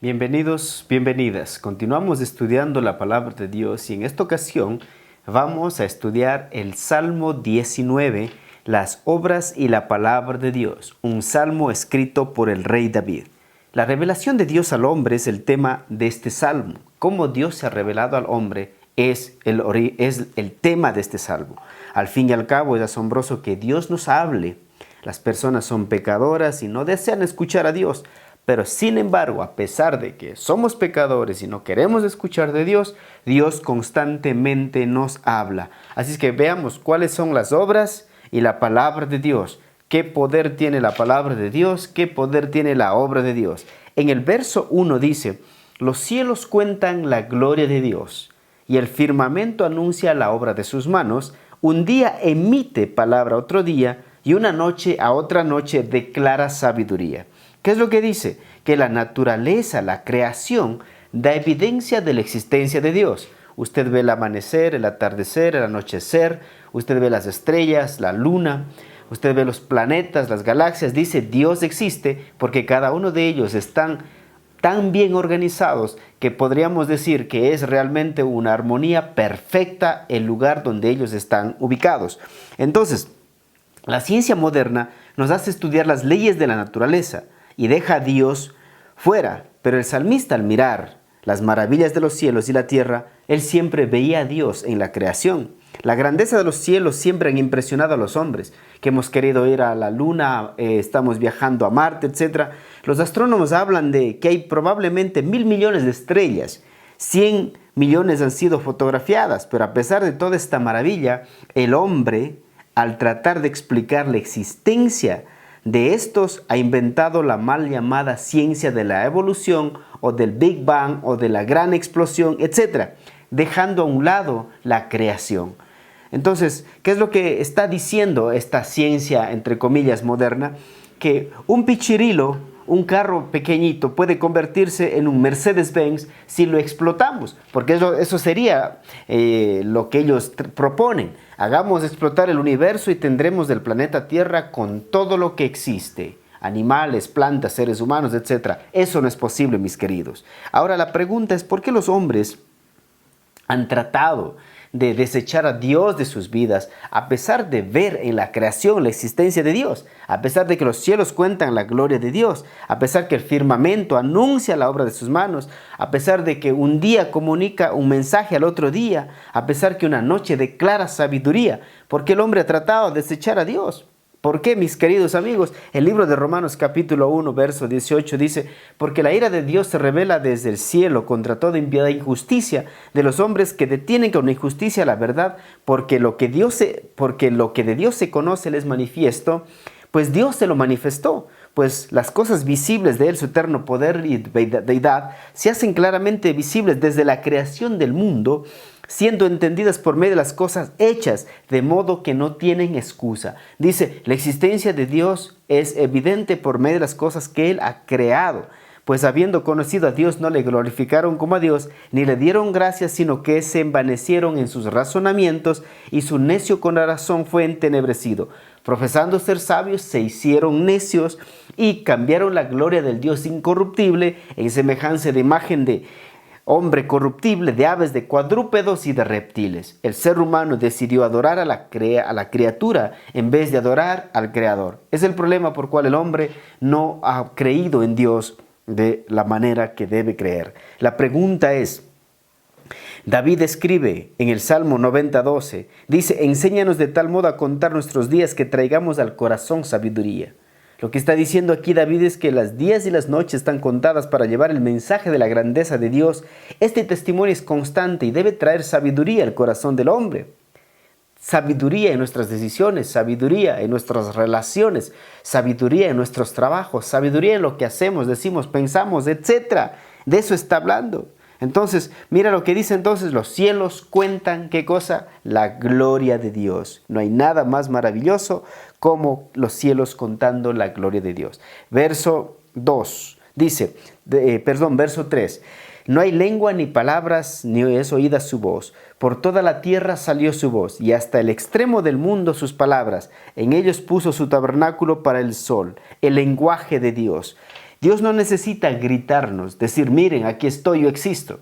Bienvenidos, bienvenidas. Continuamos estudiando la palabra de Dios y en esta ocasión vamos a estudiar el Salmo 19, las obras y la palabra de Dios, un salmo escrito por el rey David. La revelación de Dios al hombre es el tema de este salmo. Cómo Dios se ha revelado al hombre es el tema de este salmo. Al fin y al cabo es asombroso que Dios nos hable. Las personas son pecadoras y no desean escuchar a Dios. Pero sin embargo, a pesar de que somos pecadores y no queremos escuchar de Dios, Dios constantemente nos habla. Así es que veamos cuáles son las obras y la palabra de Dios. ¿Qué poder tiene la palabra de Dios? ¿Qué poder tiene la obra de Dios? En el verso 1 dice, los cielos cuentan la gloria de Dios y el firmamento anuncia la obra de sus manos. Un día emite palabra a otro día y una noche a otra noche declara sabiduría. ¿Qué es lo que dice? Que la naturaleza, la creación, da evidencia de la existencia de Dios. Usted ve el amanecer, el atardecer, el anochecer, usted ve las estrellas, la luna, usted ve los planetas, las galaxias. Dice, Dios existe porque cada uno de ellos están tan bien organizados que podríamos decir que es realmente una armonía perfecta el lugar donde ellos están ubicados. Entonces, la ciencia moderna nos hace estudiar las leyes de la naturaleza y deja a Dios fuera. Pero el salmista, al mirar las maravillas de los cielos y la tierra, él siempre veía a Dios en la creación. La grandeza de los cielos siempre han impresionado a los hombres, que hemos querido ir a la luna, estamos viajando a Marte, etc. Los astrónomos hablan de que hay probablemente 1.000 millones de estrellas. 100 millones han sido fotografiadas, pero a pesar de toda esta maravilla, el hombre, al tratar de explicar la existencia de estos, ha inventado la mal llamada ciencia de la evolución o del Big Bang o de la gran explosión, etc., dejando a un lado la creación. Entonces, ¿qué es lo que está diciendo esta ciencia, entre comillas, moderna? Que un pichirilo, un carro pequeñito, puede convertirse en un Mercedes-Benz si lo explotamos, porque eso sería lo que ellos proponen. Hagamos explotar el universo y tendremos el planeta Tierra con todo lo que existe. Animales, plantas, seres humanos, etc. Eso no es posible, mis queridos. Ahora la pregunta es, ¿por qué los hombres han tratado de desechar a Dios de sus vidas, a pesar de ver en la creación la existencia de Dios, a pesar de que los cielos cuentan la gloria de Dios, a pesar que el firmamento anuncia la obra de sus manos, a pesar de que un día comunica un mensaje al otro día, a pesar que una noche declara sabiduría? ¿Por qué el hombre ha tratado de desechar a Dios? ¿Por qué, mis queridos amigos? El libro de Romanos capítulo 1, verso 18 dice, porque la ira de Dios se revela desde el cielo contra toda impiedad e injusticia de los hombres que detienen con injusticia la verdad, porque lo que de Dios se conoce les manifiesto, pues Dios se lo manifestó. Pues las cosas visibles de Él, su eterno poder y deidad, se hacen claramente visibles desde la creación del mundo, siendo entendidas por medio de las cosas hechas, de modo que no tienen excusa. Dice, la existencia de Dios es evidente por medio de las cosas que Él ha creado. Pues habiendo conocido a Dios, no le glorificaron como a Dios, ni le dieron gracias, sino que se envanecieron en sus razonamientos, y su necio corazón fue entenebrecido. Profesando ser sabios, se hicieron necios, y cambiaron la gloria del Dios incorruptible en semejanza de imagen de hombre corruptible, de aves, de cuadrúpedos y de reptiles. El ser humano decidió adorar a la criatura en vez de adorar al Creador. Es el problema por cual el hombre no ha creído en Dios de la manera que debe creer. La pregunta es, David escribe en el Salmo 90:12, dice, enséñanos de tal modo a contar nuestros días que traigamos al corazón sabiduría. Lo que está diciendo aquí David es que las días y las noches están contadas para llevar el mensaje de la grandeza de Dios. Este testimonio es constante y debe traer sabiduría al corazón del hombre. Sabiduría en nuestras decisiones, sabiduría en nuestras relaciones, sabiduría en nuestros trabajos, sabiduría en lo que hacemos, decimos, pensamos, etc. De eso está hablando. Entonces, mira lo que dice entonces, los cielos cuentan, ¿qué cosa? La gloria de Dios. No hay nada más maravilloso como los cielos contando la gloria de Dios. Verso 2, verso 3. No hay lengua ni palabras, ni es oída su voz. Por toda la tierra salió su voz, y hasta el extremo del mundo sus palabras. En ellos puso su tabernáculo para el sol, el lenguaje de Dios. Dios no necesita gritarnos, decir, miren, aquí estoy, yo existo.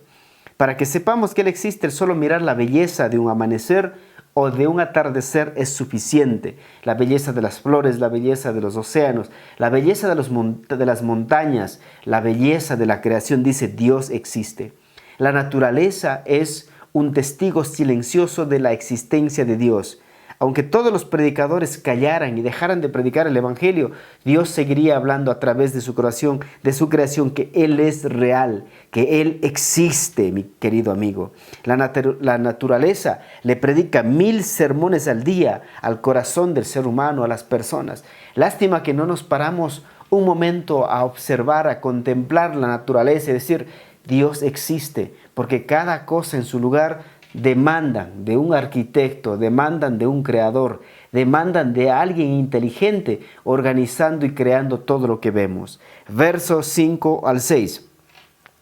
Para que sepamos que Él existe, el solo mirar la belleza de un amanecer o de un atardecer es suficiente. La belleza de las flores, la belleza de los océanos, la belleza de las montañas, la belleza de la creación, dice Dios existe. La naturaleza es un testigo silencioso de la existencia de Dios. Aunque todos los predicadores callaran y dejaran de predicar el Evangelio, Dios seguiría hablando a través de su creación, que Él es real, que Él existe, mi querido amigo. La naturaleza le predica 1000 sermones al día al corazón del ser humano, a las personas. Lástima que no nos paramos un momento a observar, a contemplar la naturaleza y decir, Dios existe, porque cada cosa en su lugar demandan de un arquitecto, demandan de un creador, demandan de alguien inteligente organizando y creando todo lo que vemos. Versos 5 al 6.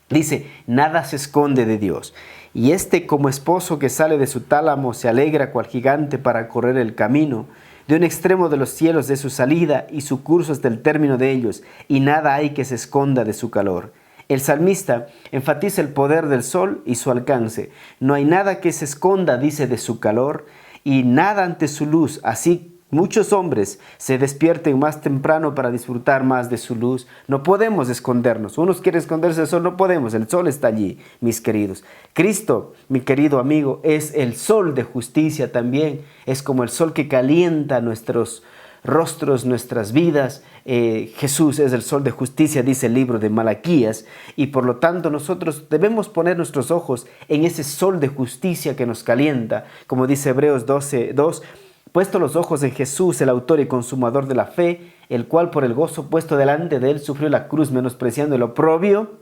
Dice, nada se esconde de Dios. Y como esposo que sale de su tálamo se alegra cual gigante para correr el camino. De un extremo de los cielos de su salida y su curso hasta el término de ellos, y nada hay que se esconda de su calor. El salmista enfatiza el poder del sol y su alcance. No hay nada que se esconda, dice, de su calor, y nada ante su luz. Así muchos hombres se despierten más temprano para disfrutar más de su luz. No podemos escondernos. Unos quieren esconderse del sol, no podemos. El sol está allí, mis queridos. Cristo, mi querido amigo, es el sol de justicia también. Es como el sol que calienta nuestros rostros, nuestras vidas. Jesús es el sol de justicia, dice el libro de Malaquías, y por lo tanto nosotros debemos poner nuestros ojos en ese sol de justicia que nos calienta, como dice Hebreos 12:2, puesto los ojos en Jesús, el autor y consumador de la fe, el cual por el gozo puesto delante de él sufrió la cruz, menospreciando el oprobio,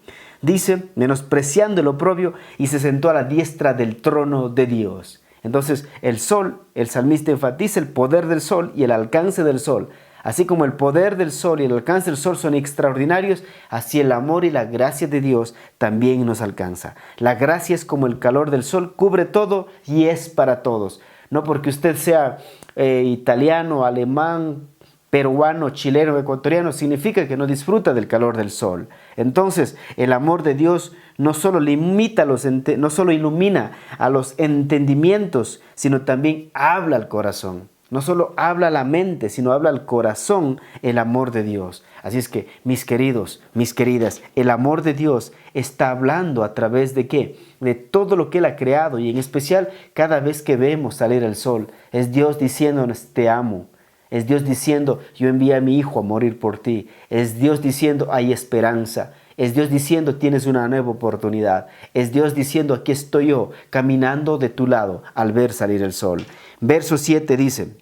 dice, menospreciando el oprobio, y se sentó a la diestra del trono de Dios. Entonces el sol, el salmista enfatiza el poder del sol y el alcance del sol. Así como el poder del sol y el alcance del sol son extraordinarios, así el amor y la gracia de Dios también nos alcanza. La gracia es como el calor del sol, cubre todo y es para todos. No porque usted sea italiano, alemán, peruano, chileno, ecuatoriano, significa que no disfruta del calor del sol. Entonces, el amor de Dios no solo no solo ilumina a los entendimientos, sino también habla al corazón. No solo habla a la mente, sino habla al corazón el amor de Dios. Así es que, mis queridos, mis queridas, el amor de Dios está hablando a través de ¿qué? De todo lo que Él ha creado, y en especial cada vez que vemos salir el sol. Es Dios diciéndonos, te amo. Es Dios diciendo, yo envié a mi hijo a morir por ti. Es Dios diciendo, hay esperanza. Es Dios diciendo, tienes una nueva oportunidad. Es Dios diciendo, aquí estoy yo, caminando de tu lado al ver salir el sol. Verso 7 dice,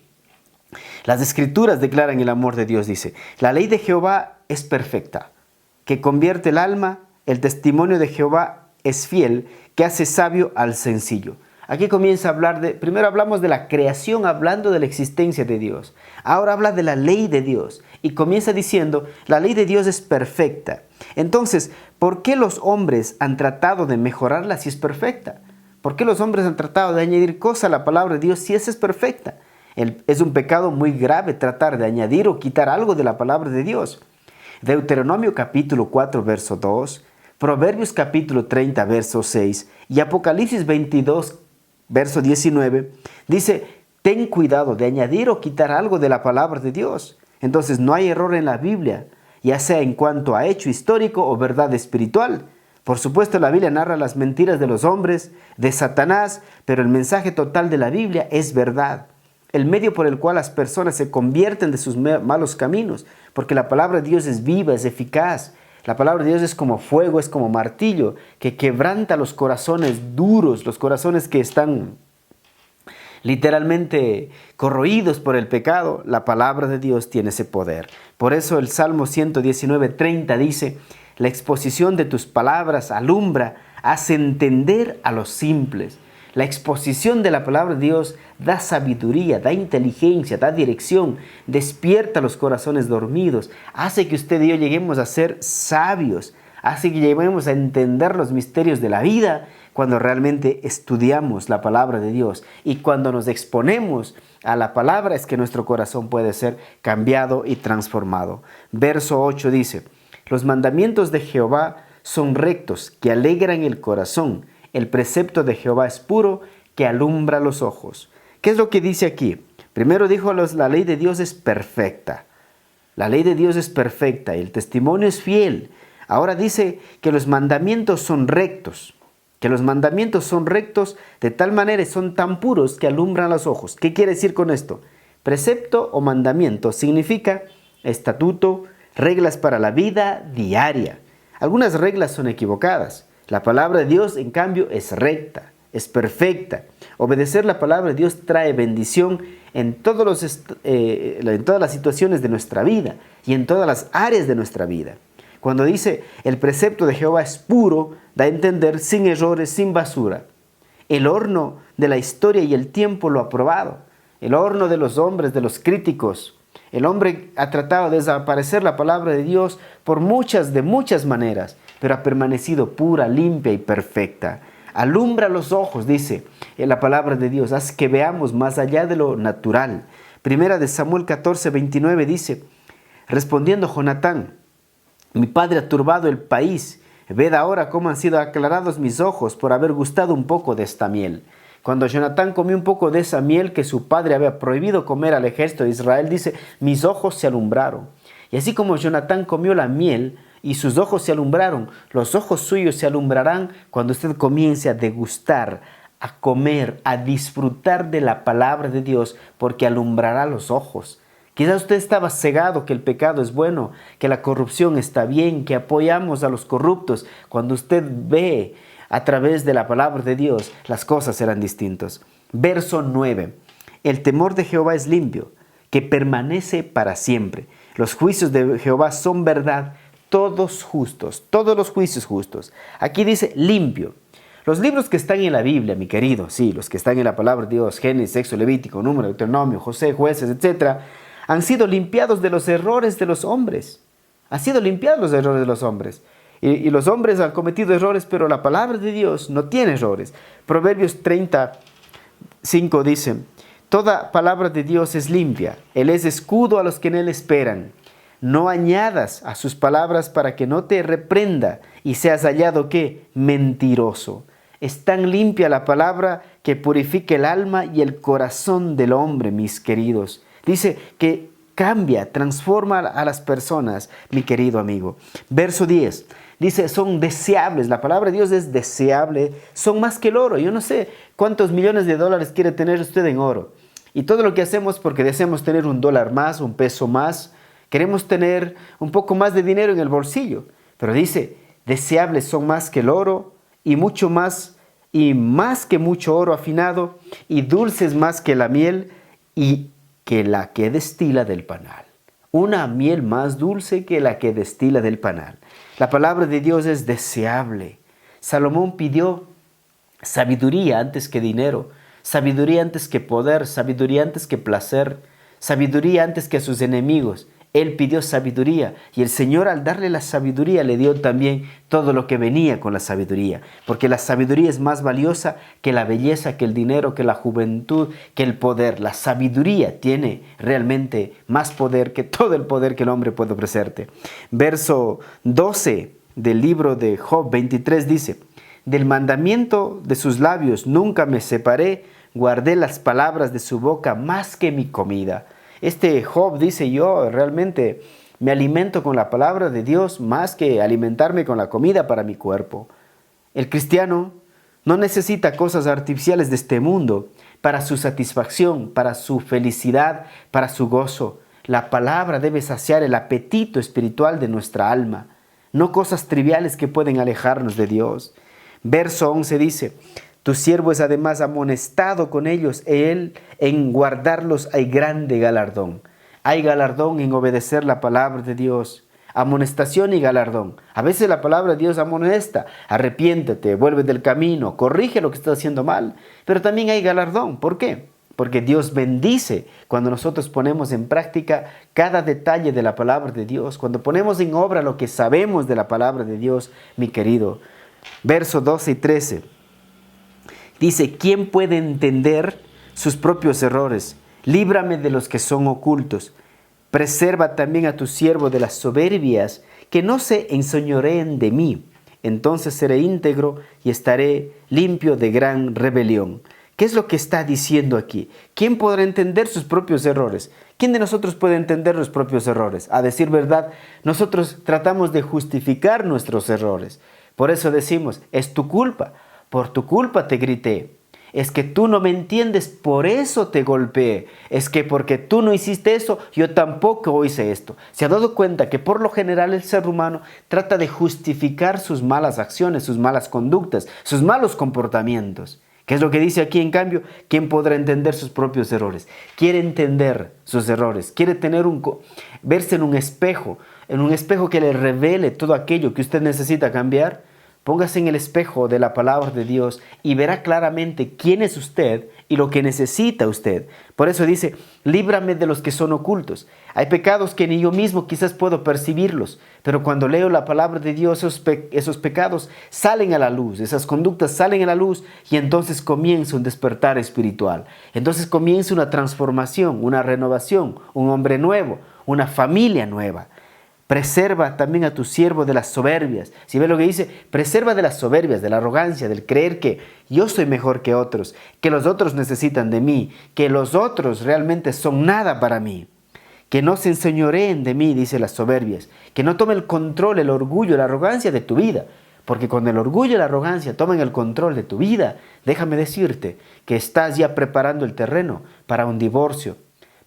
las Escrituras declaran el amor de Dios, dice, la ley de Jehová es perfecta, que convierte el alma, el testimonio de Jehová es fiel, que hace sabio al sencillo. Aquí comienza a hablar primero hablamos de la creación, hablando de la existencia de Dios. Ahora habla de la ley de Dios y comienza diciendo, la ley de Dios es perfecta. Entonces, ¿por qué los hombres han tratado de mejorarla si es perfecta? ¿Por qué los hombres han tratado de añadir cosas a la palabra de Dios si esa es perfecta? Es un pecado muy grave tratar de añadir o quitar algo de la palabra de Dios. Deuteronomio capítulo 4, verso 2, Proverbios capítulo 30, verso 6 y Apocalipsis 22, verso 19, dice, ten cuidado de añadir o quitar algo de la palabra de Dios. Entonces no hay error en la Biblia, ya sea en cuanto a hecho histórico o verdad espiritual. Por supuesto, la Biblia narra las mentiras de los hombres, de Satanás, pero el mensaje total de la Biblia es verdad. El medio por el cual las personas se convierten de sus malos caminos, porque la palabra de Dios es viva, es eficaz. La palabra de Dios es como fuego, es como martillo, que quebranta los corazones duros, los corazones que están literalmente corroídos por el pecado. La palabra de Dios tiene ese poder. Por eso el Salmo 119:30 dice, la exposición de tus palabras alumbra, hace entender a los simples. La exposición de la palabra de Dios da sabiduría, da inteligencia, da dirección, despierta los corazones dormidos, hace que usted y yo lleguemos a ser sabios, hace que lleguemos a entender los misterios de la vida cuando realmente estudiamos la palabra de Dios. Y cuando nos exponemos a la palabra es que nuestro corazón puede ser cambiado y transformado. Verso 8 dice, Los mandamientos de Jehová son rectos, que alegran el corazón. El precepto de Jehová es puro, que alumbra los ojos. ¿Qué es lo que dice aquí? Primero dijo, la ley de Dios es perfecta. La ley de Dios es perfecta y el testimonio es fiel. Ahora dice que los mandamientos son rectos. Que los mandamientos son rectos de tal manera y son tan puros que alumbran los ojos. ¿Qué quiere decir con esto? Precepto o mandamiento significa estatuto, reglas para la vida diaria. Algunas reglas son equivocadas. La palabra de Dios, en cambio, es recta, es perfecta. Obedecer la palabra de Dios trae bendición en todas las situaciones de nuestra vida y en todas las áreas de nuestra vida. Cuando dice el precepto de Jehová es puro, da a entender sin errores, sin basura. El horno de la historia y el tiempo lo ha probado. El horno de los hombres, de los críticos. El hombre ha tratado de desaparecer la palabra de Dios de muchas maneras, pero ha permanecido pura, limpia y perfecta. Alumbra los ojos, dice en la palabra de Dios, haz que veamos más allá de lo natural. Primera de Samuel 14:29 dice, respondiendo Jonatán, mi padre ha turbado el país, ved ahora cómo han sido aclarados mis ojos por haber gustado un poco de esta miel. Cuando Jonatán comió un poco de esa miel que su padre había prohibido comer al ejército de Israel, dice, mis ojos se alumbraron. Y así como Jonatán comió la miel y sus ojos se alumbraron, los ojos suyos se alumbrarán cuando usted comience a degustar, a comer, a disfrutar de la palabra de Dios, porque alumbrará los ojos. Quizás usted estaba cegado que el pecado es bueno, que la corrupción está bien, que apoyamos a los corruptos. Cuando usted ve a través de la palabra de Dios, las cosas serán distintas. Verso 9. El temor de Jehová es limpio, que permanece para siempre. Los juicios de Jehová son verdad, todos justos, todos los juicios justos. Aquí dice limpio. Los libros que están en la Biblia, mi querido, sí, los que están en la palabra de Dios, Génesis, Éxodo, Levítico, Número, Deuteronomio, José, Jueces, etc., han sido limpiados de los errores de los hombres. Han sido limpiados los errores de los hombres. Y los hombres han cometido errores, pero la palabra de Dios no tiene errores. Proverbios 30:5 dice, toda palabra de Dios es limpia. Él es escudo a los que en él esperan. No añadas a sus palabras para que no te reprenda y seas hallado, ¿qué? Mentiroso. Es tan limpia la palabra que purifica el alma y el corazón del hombre, mis queridos. Dice que cambia, transforma a las personas, mi querido amigo. Verso 10. Dice, son deseables. La palabra de Dios es deseable. Son más que el oro. Yo no sé cuántos millones de dólares quiere tener usted en oro. Y todo lo que hacemos porque deseamos tener $1 más, un peso más. Queremos tener un poco más de dinero en el bolsillo. Pero dice, deseables son más que el oro y mucho más, y más que mucho oro afinado, y dulces más que la miel y que la que destila del panal. Una miel más dulce que la que destila del panal. La palabra de Dios es deseable. Salomón pidió sabiduría antes que dinero, sabiduría antes que poder, sabiduría antes que placer, sabiduría antes que a sus enemigos. Él pidió sabiduría y el Señor al darle la sabiduría le dio también todo lo que venía con la sabiduría. Porque la sabiduría es más valiosa que la belleza, que el dinero, que la juventud, que el poder. La sabiduría tiene realmente más poder que todo el poder que el hombre puede ofrecerte. Verso 12 del libro de Job 23 dice, del mandamiento de sus labios nunca me separé, guardé las palabras de su boca más que mi comida. Este Job dice, yo realmente me alimento con la palabra de Dios más que alimentarme con la comida para mi cuerpo. El cristiano no necesita cosas artificiales de este mundo para su satisfacción, para su felicidad, para su gozo. La palabra debe saciar el apetito espiritual de nuestra alma, no cosas triviales que pueden alejarnos de Dios. Verso 11 dice, tu siervo es además amonestado con ellos, él en guardarlos hay grande galardón. Hay galardón en obedecer la palabra de Dios. Amonestación y galardón. A veces la palabra de Dios amonesta. Arrepiéntete, vuelve del camino, corrige lo que estás haciendo mal. Pero también hay galardón. ¿Por qué? Porque Dios bendice cuando nosotros ponemos en práctica cada detalle de la palabra de Dios. Cuando ponemos en obra lo que sabemos de la palabra de Dios, mi querido. Versos 12 y 13. Dice, ¿quién puede entender sus propios errores? Líbrame de los que son ocultos. Preserva también a tu siervo de las soberbias que no se enseñoreen de mí. Entonces seré íntegro y estaré limpio de gran rebelión. ¿Qué es lo que está diciendo aquí? ¿Quién podrá entender sus propios errores? ¿Quién de nosotros puede entender los propios errores? A decir verdad, nosotros tratamos de justificar nuestros errores. Por eso decimos, es tu culpa, por tu culpa te grité. Es que tú no me entiendes, por eso te golpeé. Es que porque tú no hiciste eso, yo tampoco hice esto. ¿Se ha dado cuenta que por lo general el ser humano trata de justificar sus malas acciones, sus malas conductas, sus malos comportamientos? ¿Qué es lo que dice aquí en cambio? ¿Quién podrá entender sus propios errores? Quiere entender sus errores, quiere verse en un espejo que le revele todo aquello que usted necesita cambiar. Póngase en el espejo de la palabra de Dios y verá claramente quién es usted y lo que necesita usted. Por eso dice, líbrame de los que son ocultos. Hay pecados que ni yo mismo quizás puedo percibirlos, pero cuando leo la palabra de Dios, esos pecados salen a la luz, esas conductas salen a la luz y entonces comienza un despertar espiritual. Entonces comienza una transformación, una renovación, un hombre nuevo, una familia nueva. Preserva también a tu siervo de las soberbias. Si ves lo que dice, preserva de las soberbias, de la arrogancia, del creer que yo soy mejor que otros, que los otros necesitan de mí, que los otros realmente son nada para mí. Que no se enseñoreen de mí, dice las soberbias. Que no tome el control, el orgullo, la arrogancia de tu vida. Porque cuando el orgullo y la arrogancia toman el control de tu vida, déjame decirte que estás ya preparando el terreno para un divorcio,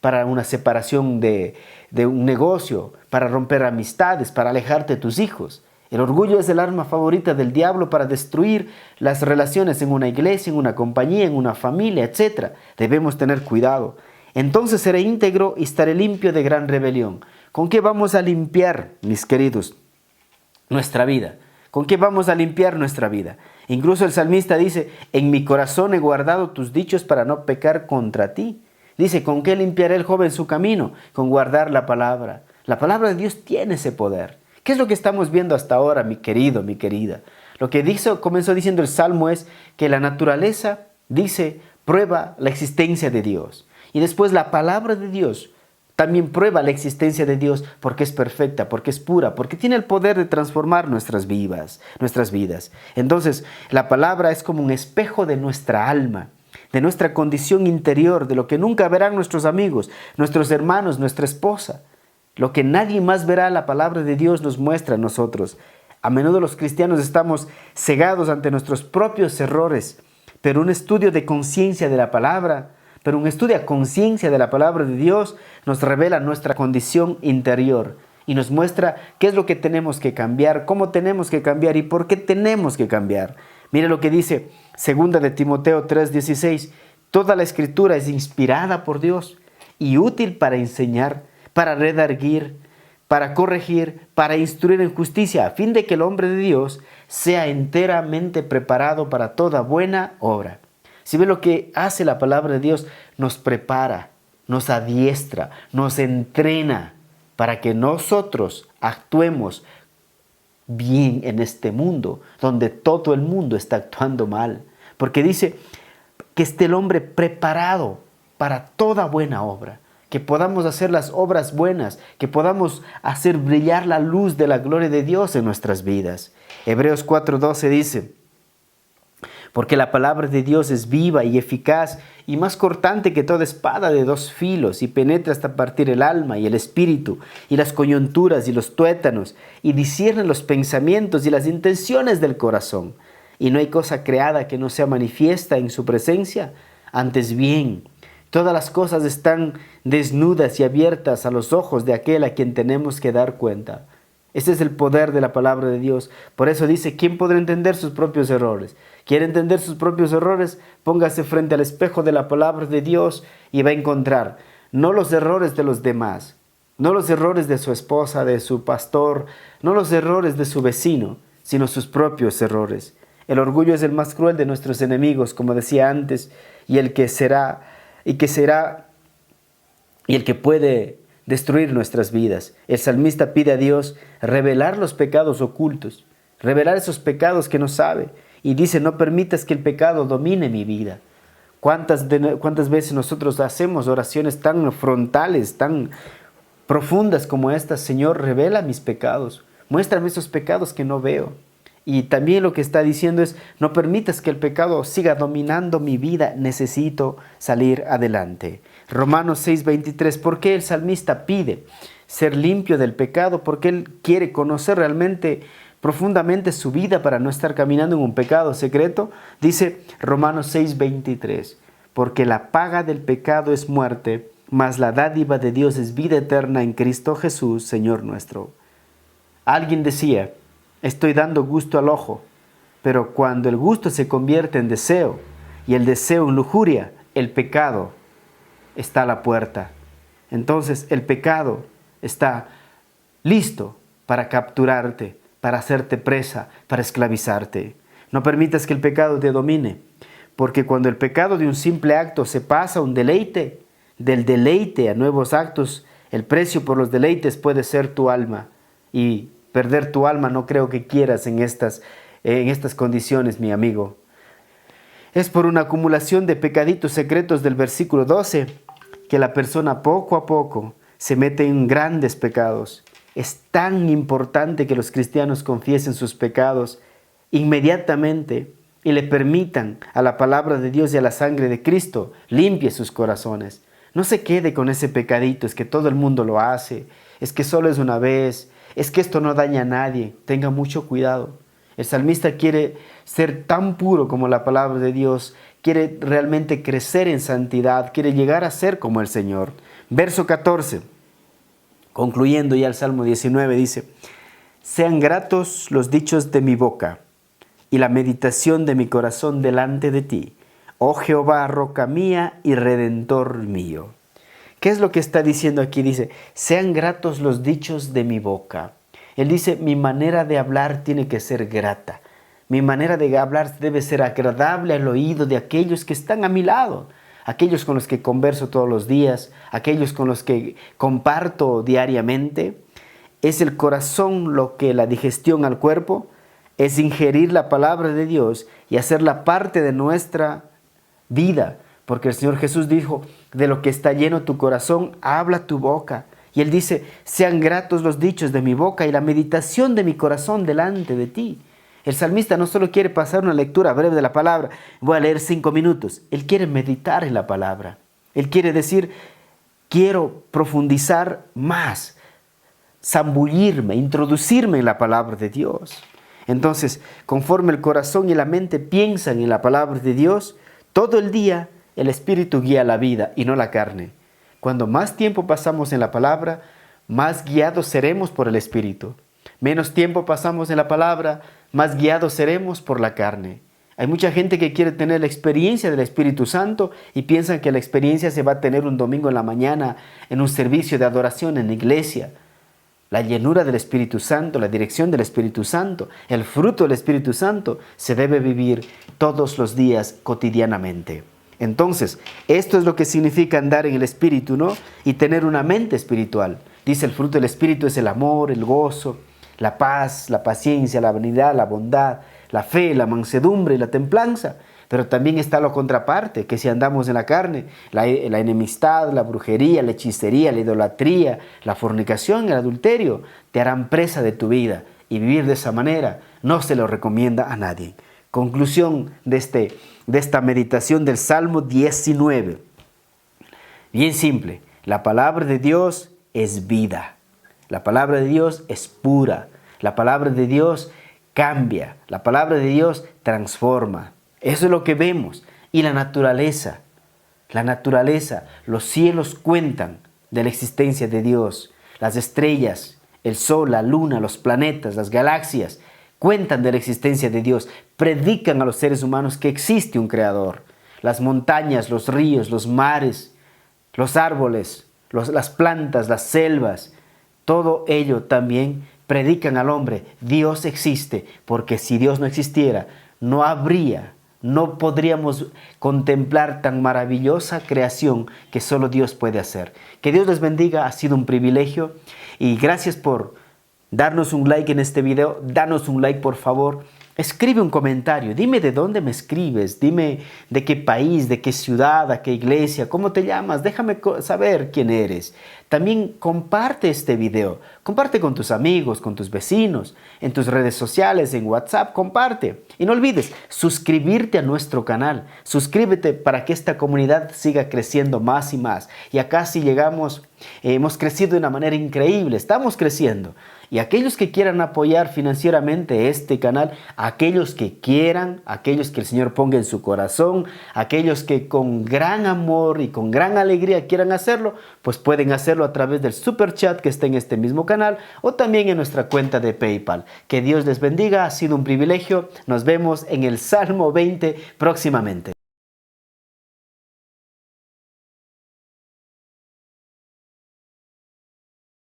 para una separación de un negocio, para romper amistades, para alejarte de tus hijos. El orgullo es el arma favorita del diablo para destruir las relaciones en una iglesia, en una compañía, en una familia, etc. Debemos tener cuidado. Entonces seré íntegro y estaré limpio de gran rebelión. ¿Con qué vamos a limpiar, mis queridos, nuestra vida? ¿Con qué vamos a limpiar nuestra vida? Incluso el salmista dice, en mi corazón he guardado tus dichos para no pecar contra ti. Dice, ¿con qué limpiará el joven su camino? Con guardar la palabra. La palabra de Dios tiene ese poder. ¿Qué es lo que estamos viendo hasta ahora, mi querido, mi querida? Lo que comenzó diciendo el Salmo es que la naturaleza, dice, prueba la existencia de Dios. Y después la palabra de Dios también prueba la existencia de Dios porque es perfecta, porque es pura, porque tiene el poder de transformar nuestras vidas. Entonces, la palabra es como un espejo de nuestra alma, de nuestra condición interior, de lo que nunca verán nuestros amigos, nuestros hermanos, nuestra esposa. Lo que nadie más verá, la palabra de Dios nos muestra a nosotros. A menudo los cristianos estamos cegados ante nuestros propios errores, pero un estudio de conciencia de la palabra, de Dios nos revela nuestra condición interior y nos muestra qué es lo que tenemos que cambiar, cómo tenemos que cambiar y por qué tenemos que cambiar. Mire lo que dice 2 de Timoteo 3:16. Toda la escritura es inspirada por Dios y útil para enseñar, para redarguir, para corregir, para instruir en justicia, a fin de que el hombre de Dios sea enteramente preparado para toda buena obra. Si ve lo que hace la palabra de Dios, nos prepara, nos adiestra, nos entrena para que nosotros actuemos bien en este mundo, donde todo el mundo está actuando mal. Porque dice que esté el hombre preparado para toda buena obra, que podamos hacer las obras buenas, que podamos hacer brillar la luz de la gloria de Dios en nuestras vidas. Hebreos 4:12 dice, porque la palabra de Dios es viva y eficaz y más cortante que toda espada de dos filos y penetra hasta partir el alma y el espíritu y las coyunturas y los tuétanos y discierne los pensamientos y las intenciones del corazón. Y no hay cosa creada que no sea manifiesta en su presencia. Antes bien, todas las cosas están desnudas y abiertas a los ojos de aquel a quien tenemos que dar cuenta. Ese es el poder de la palabra de Dios. Por eso dice, ¿quién podrá entender sus propios errores? ¿Quiere entender sus propios errores? Póngase frente al espejo de la palabra de Dios y va a encontrar no los errores de los demás, no los errores de su esposa, de su pastor, no los errores de su vecino, sino sus propios errores. El orgullo es el más cruel de nuestros enemigos, como decía antes, y el que puede destruir nuestras vidas. El salmista pide a Dios revelar los pecados ocultos, revelar esos pecados que no sabe, y dice, no permitas que el pecado domine mi vida. ¿Cuántas veces nosotros hacemos oraciones tan frontales, tan profundas como estas? Señor, revela mis pecados, muéstrame esos pecados que no veo. Y también lo que está diciendo es, no permitas que el pecado siga dominando mi vida, necesito salir adelante. Romanos 6:23, ¿por qué el salmista pide ser limpio del pecado? Porque él quiere conocer realmente, profundamente su vida para no estar caminando en un pecado secreto. Dice Romanos 6:23, porque la paga del pecado es muerte, mas la dádiva de Dios es vida eterna en Cristo Jesús, Señor nuestro. Alguien decía, estoy dando gusto al ojo, pero cuando el gusto se convierte en deseo y el deseo en lujuria, el pecado está a la puerta. Entonces el pecado está listo para capturarte, para hacerte presa, para esclavizarte. No permitas que el pecado te domine, porque cuando el pecado de un simple acto se pasa a un deleite, del deleite a nuevos actos, el precio por los deleites puede ser tu alma. Y perder tu alma no creo que quieras en estas condiciones, mi amigo. Es por una acumulación de pecaditos secretos del versículo 12 que la persona poco a poco se mete en grandes pecados. Es tan importante que los cristianos confiesen sus pecados inmediatamente y le permitan a la palabra de Dios y a la sangre de Cristo limpie sus corazones. No se quede con ese pecadito, es que todo el mundo lo hace, es que solo es una vez, es que esto no daña a nadie. Tenga mucho cuidado. El salmista quiere ser tan puro como la palabra de Dios, quiere realmente crecer en santidad, quiere llegar a ser como el Señor. Verso 14, concluyendo ya el Salmo 19, dice, sean gratos los dichos de mi boca y la meditación de mi corazón delante de ti, oh Jehová, roca mía y redentor mío. ¿Qué es lo que está diciendo aquí? Dice, sean gratos los dichos de mi boca. Él dice, mi manera de hablar tiene que ser grata. Mi manera de hablar debe ser agradable al oído de aquellos que están a mi lado, aquellos con los que converso todos los días, aquellos con los que comparto diariamente. Es el corazón lo que la digestión al cuerpo, es ingerir la palabra de Dios y hacerla parte de nuestra vida. Porque el Señor Jesús dijo, de lo que está lleno tu corazón, habla tu boca. Y Él dice, sean gratos los dichos de mi boca y la meditación de mi corazón delante de ti. El salmista no solo quiere pasar una lectura breve de la palabra, voy a leer 5 minutos. Él quiere meditar en la palabra. Él quiere decir, quiero profundizar más, zambullirme, introducirme en la palabra de Dios. Entonces, conforme el corazón y la mente piensan en la palabra de Dios, todo el día el Espíritu guía la vida y no la carne. Cuando más tiempo pasamos en la palabra, más guiados seremos por el Espíritu. Menos tiempo pasamos en la palabra, más guiados seremos por la carne. Hay mucha gente que quiere tener la experiencia del Espíritu Santo y piensan que la experiencia se va a tener un domingo en la mañana en un servicio de adoración en la iglesia. La llenura del Espíritu Santo, la dirección del Espíritu Santo, el fruto del Espíritu Santo se debe vivir todos los días cotidianamente. Entonces, esto es lo que significa andar en el Espíritu, ¿no? Y tener una mente espiritual. Dice, el fruto del Espíritu es el amor, el gozo, la paz, la paciencia, la benignidad, la bondad, la fe, la mansedumbre y la templanza. Pero también está la contraparte, que si andamos en la carne, la enemistad, la brujería, la hechicería, la idolatría, la fornicación, el adulterio, te harán presa de tu vida. Y vivir de esa manera no se lo recomienda a nadie. Conclusión de esta meditación del Salmo 19. Bien simple, la palabra de Dios es vida. La palabra de Dios es pura. La palabra de Dios cambia. La palabra de Dios transforma. Eso es lo que vemos. Y la naturaleza, los cielos cuentan de la existencia de Dios. Las estrellas, el sol, la luna, los planetas, las galaxias, cuentan de la existencia de Dios, predican a los seres humanos que existe un creador. Las montañas, los ríos, los mares, los árboles, las plantas, las selvas, todo ello también predican al hombre, Dios existe, porque si Dios no existiera, no podríamos contemplar tan maravillosa creación que solo Dios puede hacer. Que Dios les bendiga, ha sido un privilegio y gracias por darnos un like en este video, danos un like por favor. Escribe un comentario, dime de dónde me escribes, dime de qué país, de qué ciudad, a qué iglesia, cómo te llamas, déjame saber quién eres. También comparte este video, comparte con tus amigos, con tus vecinos, en tus redes sociales, en WhatsApp, comparte. Y no olvides suscribirte a nuestro canal, suscríbete para que esta comunidad siga creciendo más y más. Y acá si llegamos, hemos crecido de una manera increíble, estamos creciendo. Y aquellos que quieran apoyar financieramente este canal, aquellos que quieran, aquellos que el Señor ponga en su corazón, aquellos que con gran amor y con gran alegría quieran hacerlo, pues pueden hacerlo a través del super chat que está en este mismo canal o también en nuestra cuenta de PayPal. Que Dios les bendiga, ha sido un privilegio. Nos vemos en el Salmo 20 próximamente.